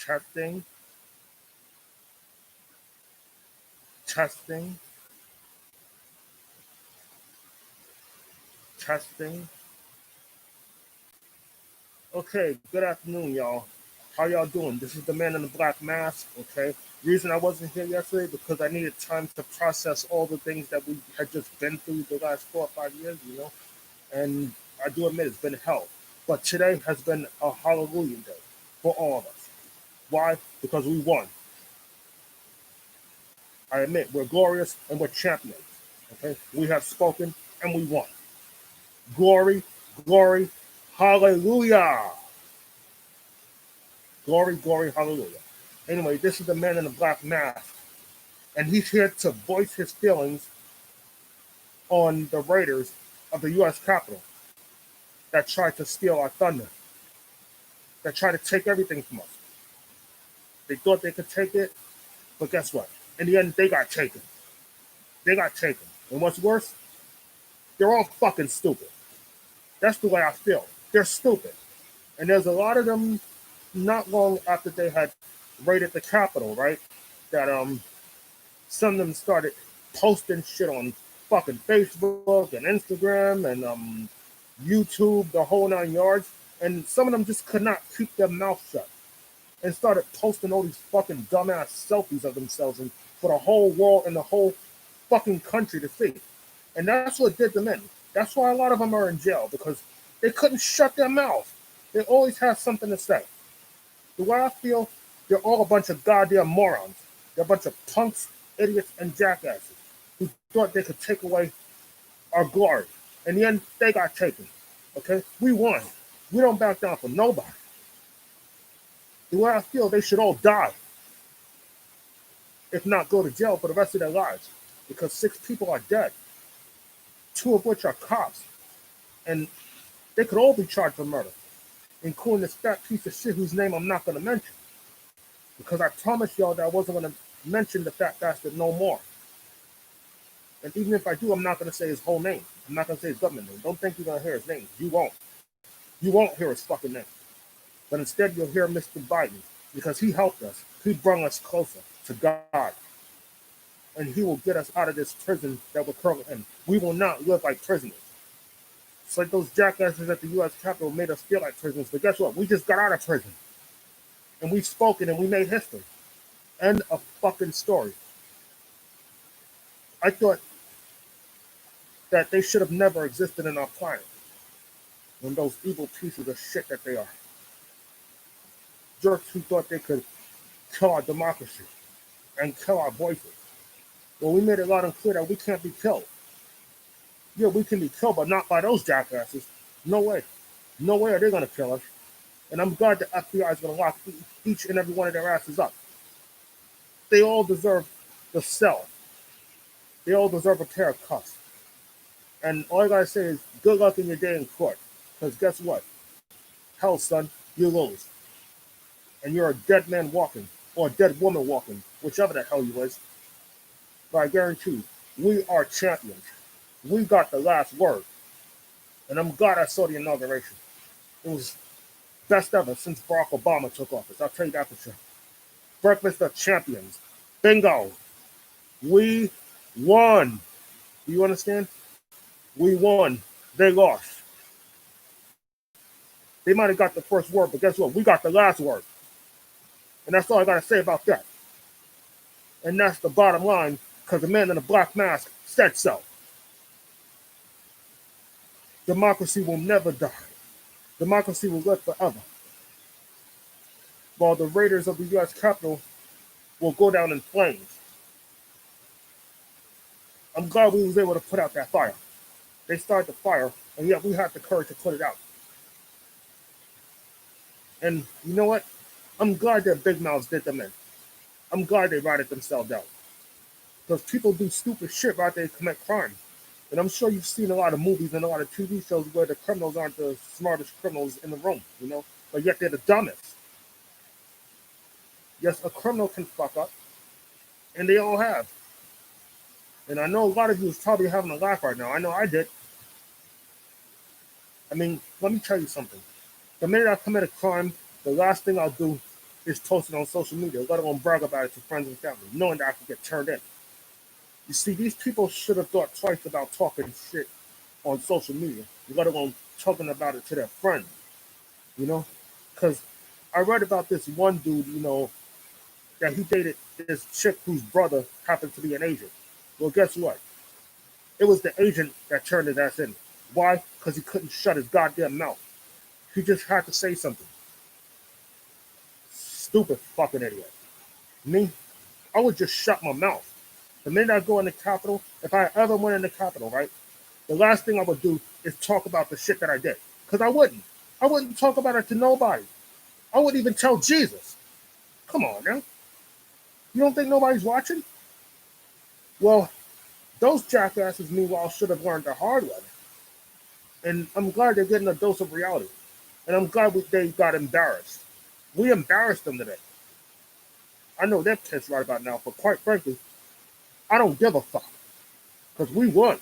Testing, testing, testing. Okay, good afternoon, y'all. How y'all doing? This is the man in the black mask. Okay. Reason I wasn't here yesterday because I needed time to process all the things that we had just been through the last 4 or 5 years, And I do admit it's been hell. But today has been a hallelujah day for all of us. Why? Because we won. I admit we're glorious and we're champions. Okay. We have spoken and we won. Glory, glory, hallelujah. Glory, glory, hallelujah. Anyway, this is the man in the black mask, and he's here to voice his feelings on the raiders of the U.S. Capitol that tried to steal our thunder, that tried to take everything from us. They thought they could take it, but guess what? In the end, they got taken. They got taken. And what's worse, they're all fucking stupid. That's the way I feel. They're stupid. And there's a lot of them not long after they had raided the Capitol, right? That some of them started posting shit on fucking Facebook and Instagram and YouTube, the whole 9 yards. And some of them just could not keep their mouth shut and started posting all these fucking dumbass selfies of themselves and for the whole world and the whole fucking country to see. And that's what did them in. That's why a lot of them are in jail, because they couldn't shut their mouth. They always have something to say. The way I feel, they're all a bunch of goddamn morons. They're a bunch of punks, idiots, and jackasses who thought they could take away our glory. In the end, they got taken. Okay? We won. We don't back down for nobody. The way I feel, they should all die. If not go to jail for the rest of their lives. Because 6 people are dead. 2 of which are cops. And they could all be charged for murder, including this fat piece of shit whose name I'm not going to mention. Because I promised y'all that I wasn't going to mention the fat bastard no more. And even if I do, I'm not going to say his whole name. I'm not going to say his government name. Don't think you're going to hear his name. You won't. You won't hear his fucking name. But instead, you'll hear Mr. Biden, because he helped us. He brought us closer to God. And he will get us out of this prison that we're currently in. We will not live like prisoners. It's like those jackasses at the U.S. Capitol made us feel like prisoners. But guess what? We just got out of prison. And we've spoken and we made history. End of fucking story. I thought that they should have never existed in our planet. When those evil pieces of shit that they are. Jerks who thought they could kill our democracy and kill our voices. Well, we made it loud and clear that we can't be killed. Yeah, we can be killed, but not by those jackasses. No way. No way are they going to kill us. And I'm glad the FBI is going to lock each and every one of their asses up. They all deserve the cell. They all deserve a pair of cuffs. And all I got to say is good luck in your day in court. Because guess what? Hell, son, you lose. And you're a dead man walking, or a dead woman walking, whichever the hell you is. But I guarantee you, we are champions. We got the last word. And I'm glad I saw the inauguration. It was best ever since Barack Obama took office. I'll tell you that for sure. Breakfast of Champions. Bingo. We won. Do you understand? We won. They lost. They might have got the first word, but guess what? We got the last word. And that's all I got to say about that. And that's the bottom line, because the man in the black mask said so. Democracy will never die. Democracy will live forever. While the raiders of the U.S. Capitol will go down in flames. I'm glad we was able to put out that fire. They started the fire, and yet we had the courage to put it out. And you know what? I'm glad that Big Mouths did them in. I'm glad they ratted themselves out. Because people do stupid shit right there, commit crime. And I'm sure you've seen a lot of movies and a lot of TV shows where the criminals aren't the smartest criminals in the room, but yet they're the dumbest. Yes, a criminal can fuck up, and they all have. And I know a lot of you is probably having a laugh right now. I know I did. I mean, let me tell you something. The minute I commit a crime, the last thing I'll do is posted on social media, let alone brag about it to friends and family, knowing that I could get turned in. You see, these people should have thought twice about talking shit on social media, let alone talking about it to their friends, you know? Because I read about this one dude, that he dated this chick whose brother happened to be an agent. Well, guess what? It was the agent that turned his ass in. Why? Because he couldn't shut his goddamn mouth. He just had to say something. Stupid fucking idiot. Me, I would just shut my mouth. The minute I go in the Capitol, if I ever went in the Capitol, right, the last thing I would do is talk about the shit that I did. Because I wouldn't. I wouldn't talk about it to nobody. I wouldn't even tell Jesus. Come on now. You don't think nobody's watching? Well, those jackasses, meanwhile, should have learned the hard way. And I'm glad they're getting a dose of reality. And I'm glad they got embarrassed. We embarrassed them today. I know they're pissed right about now, but quite frankly, I don't give a fuck. Because we won.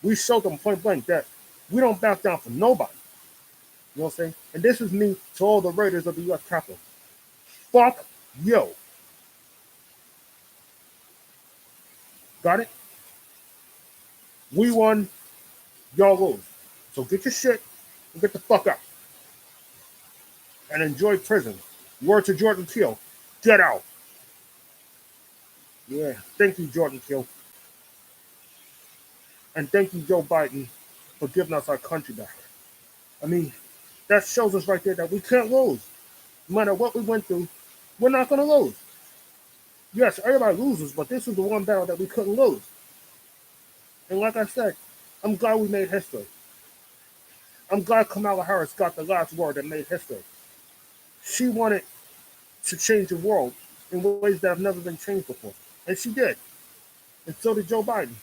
We showed them point blank that we don't back down for nobody. You know what I'm saying? And this is me to all the Raiders of the U.S. Capitol. Fuck yo. Got it? We won. Y'all lose. So get your shit and get the fuck out. And enjoy prison. Word to Jordan Peele. Get out. Yeah. Thank you, Jordan Peele. And thank you, Joe Biden, for giving us our country back. I mean, that shows us right there that we can't lose. No matter what we went through, we're not going to lose. Yes, everybody loses, but this is the one battle that we couldn't lose. And like I said, I'm glad we made history. I'm glad Kamala Harris got the last word and made history. She wanted to change the world in ways that have never been changed before. And she did. And so did Joe Biden.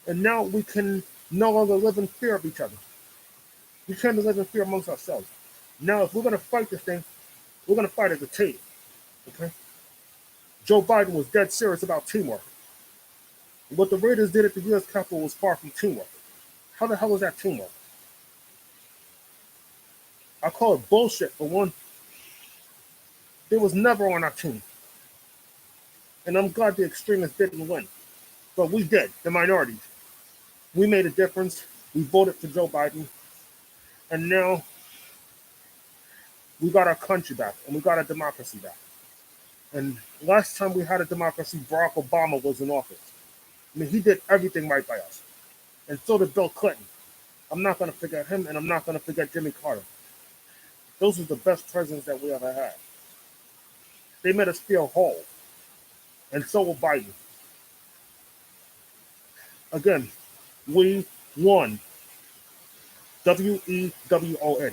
And now we can no longer live in fear of each other. We can't live in fear amongst ourselves. Now, if we're going to fight this thing, we're going to fight as a team. Okay? Joe Biden was dead serious about teamwork. What the Raiders did at the U.S. Capitol was far from teamwork. How the hell is that teamwork? I call it bullshit for one. They was never on our team. And I'm glad the extremists didn't win. But we did, the minorities. We made a difference. We voted for Joe Biden. And now we got our country back and we got our democracy back. And last time we had a democracy, Barack Obama was in office. I mean, he did everything right by us. And so did Bill Clinton. I'm not going to forget him, and I'm not going to forget Jimmy Carter. Those are the best presidents that we ever had. They made us feel whole. And so will Biden. Again, we won. WEWON.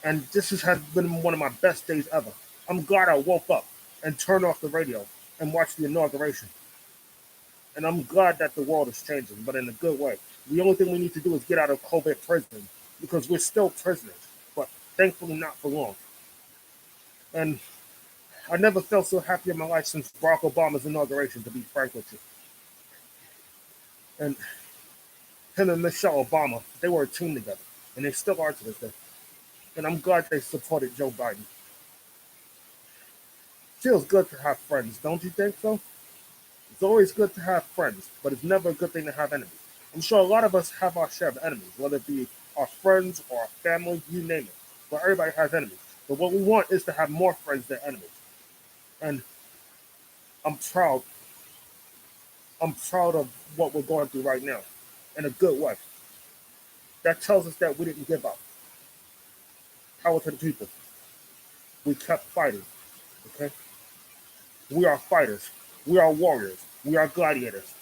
And has been one of my best days ever. I'm glad I woke up and turned off the radio and watched the inauguration. And I'm glad that the world is changing, but in a good way. The only thing we need to do is get out of COVID prison because we're still prisoners, but thankfully not for long. And I never felt so happy in my life since Barack Obama's inauguration, to be frank with you. And him and Michelle Obama, they were a team together, and they still are to this day. And I'm glad they supported Joe Biden. Feels good to have friends, don't you think so? It's always good to have friends, but it's never a good thing to have enemies. I'm sure a lot of us have our share of enemies, whether it be our friends or our family, you name it. But everybody has enemies. But what we want is to have more friends than enemies. And I'm proud. I'm proud of what we're going through right now in a good way. That tells us that we didn't give up. Power to the people. We kept fighting. Okay? We are fighters. We are warriors. We are gladiators.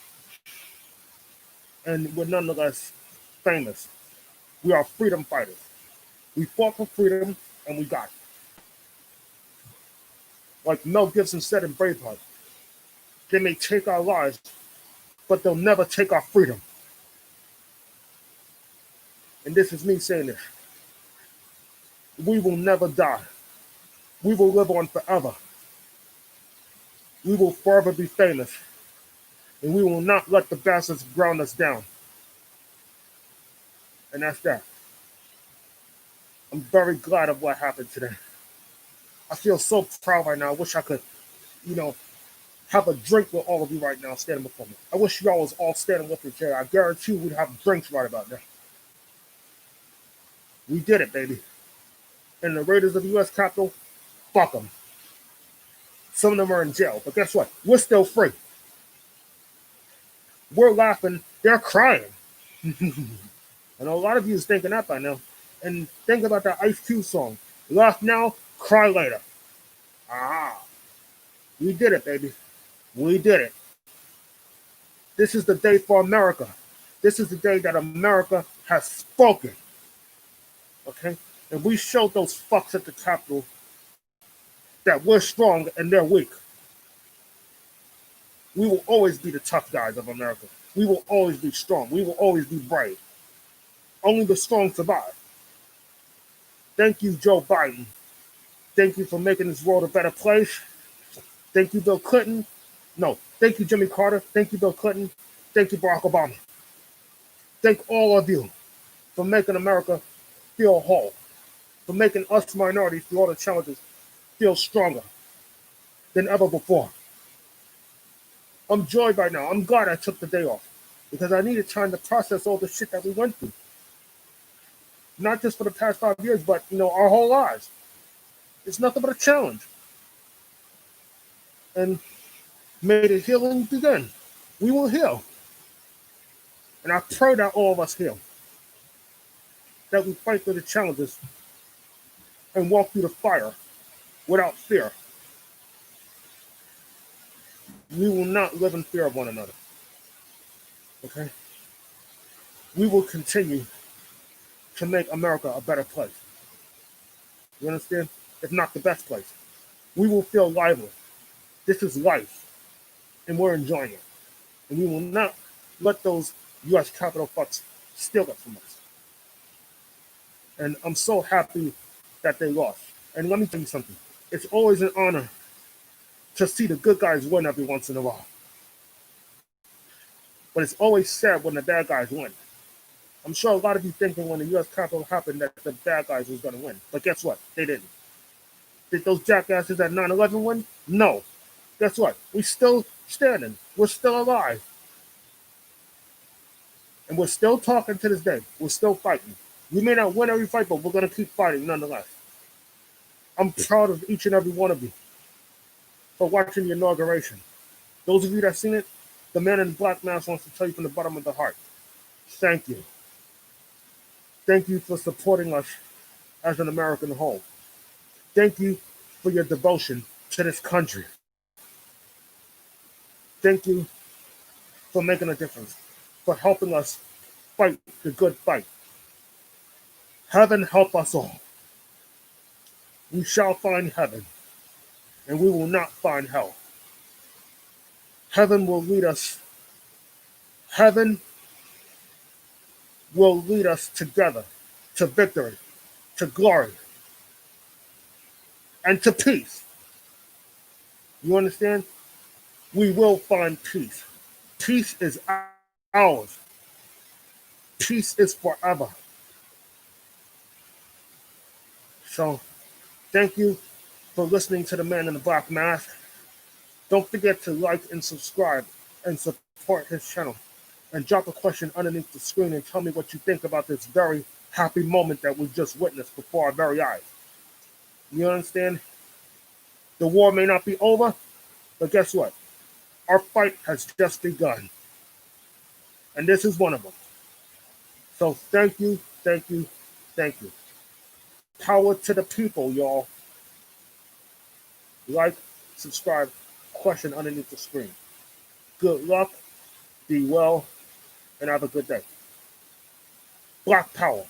And we're nonetheless famous. We are freedom fighters. We fought for freedom and we got it. Like Mel Gibson said in Braveheart, they may take our lives, but they'll never take our freedom. And this is me saying this. We will never die. We will live on forever. We will forever be famous. And we will not let the bastards ground us down. And that's that. I'm very glad of what happened today. I feel so proud right now. I wish I could, you know, have a drink with all of you right now standing before me. I wish y'all was all standing with each other. I guarantee you we'd have drinks right about now. We did it, baby. And the Raiders of the U.S. Capitol, fuck them. Some of them are in jail. But guess what? We're still free. We're laughing. They're crying. I know a lot of you is thinking that by now. And think about that Ice Cube song. Laugh now, cry later. Ah. We did it, baby. We did it. This is the day for America. This is the day that America has spoken. Okay? And we showed those fucks at the Capitol that we're strong and they're weak. We will always be the tough guys of America. We will always be strong. We will always be brave. Only the strong survive. Thank you, Joe Biden. Thank you for making this world a better place. Thank you, Bill Clinton. No, thank you, Jimmy Carter. Thank you, Bill Clinton. Thank you, Barack Obama. Thank all of you for making America feel whole, for making us minorities through all the challenges feel stronger than ever before. I'm joyed right now. I'm glad I took the day off because I needed time to process all the shit that we went through. Not just for the past 5 years, but, our whole lives. It's nothing but a challenge. And may the healing begin. We will heal. And I pray that all of us heal. That we fight through the challenges and walk through the fire without fear. We will not live in fear of one another. Okay? We will continue to make America a better place. You understand? If not the best place. We will feel lively. This is life. And we're enjoying it. And we will not let those U.S. Capitol fucks steal it from us. And I'm so happy that they lost. And let me tell you something. It's always an honor to see the good guys win every once in a while. But it's always sad when the bad guys win. I'm sure a lot of you thinking when the U.S. Capitol happened that the bad guys was going to win. But guess what? They didn't. Did those jackasses at 9/11 win? No. Guess what? We're still standing. We're still alive. And we're still talking to this day. We're still fighting. We may not win every fight, but we're going to keep fighting nonetheless. I'm proud of each and every one of you for watching the inauguration. Those of you that seen it, the man in the black mask wants to tell you from the bottom of the heart, thank you. Thank you for supporting us as an American whole. Thank you for your devotion to this country. Thank you for making a difference, for helping us fight the good fight. Heaven help us all. We shall find heaven, and we will not find hell. Heaven will lead us. Heaven will lead us together to victory, to glory, and to peace. You understand? We will find peace. Peace is ours. Peace is forever. So, thank you for listening to the Man in the Black Mask. Don't forget to like and subscribe and support his channel. And drop a question underneath the screen and tell me what you think about this very happy moment that we just witnessed before our very eyes. You understand? The war may not be over, but guess what? Our fight has just begun. And this is one of them. So thank you, thank you, thank you. Power to the people, y'all. Like, subscribe, question underneath the screen. Good luck, be well, and have a good day. Black Power.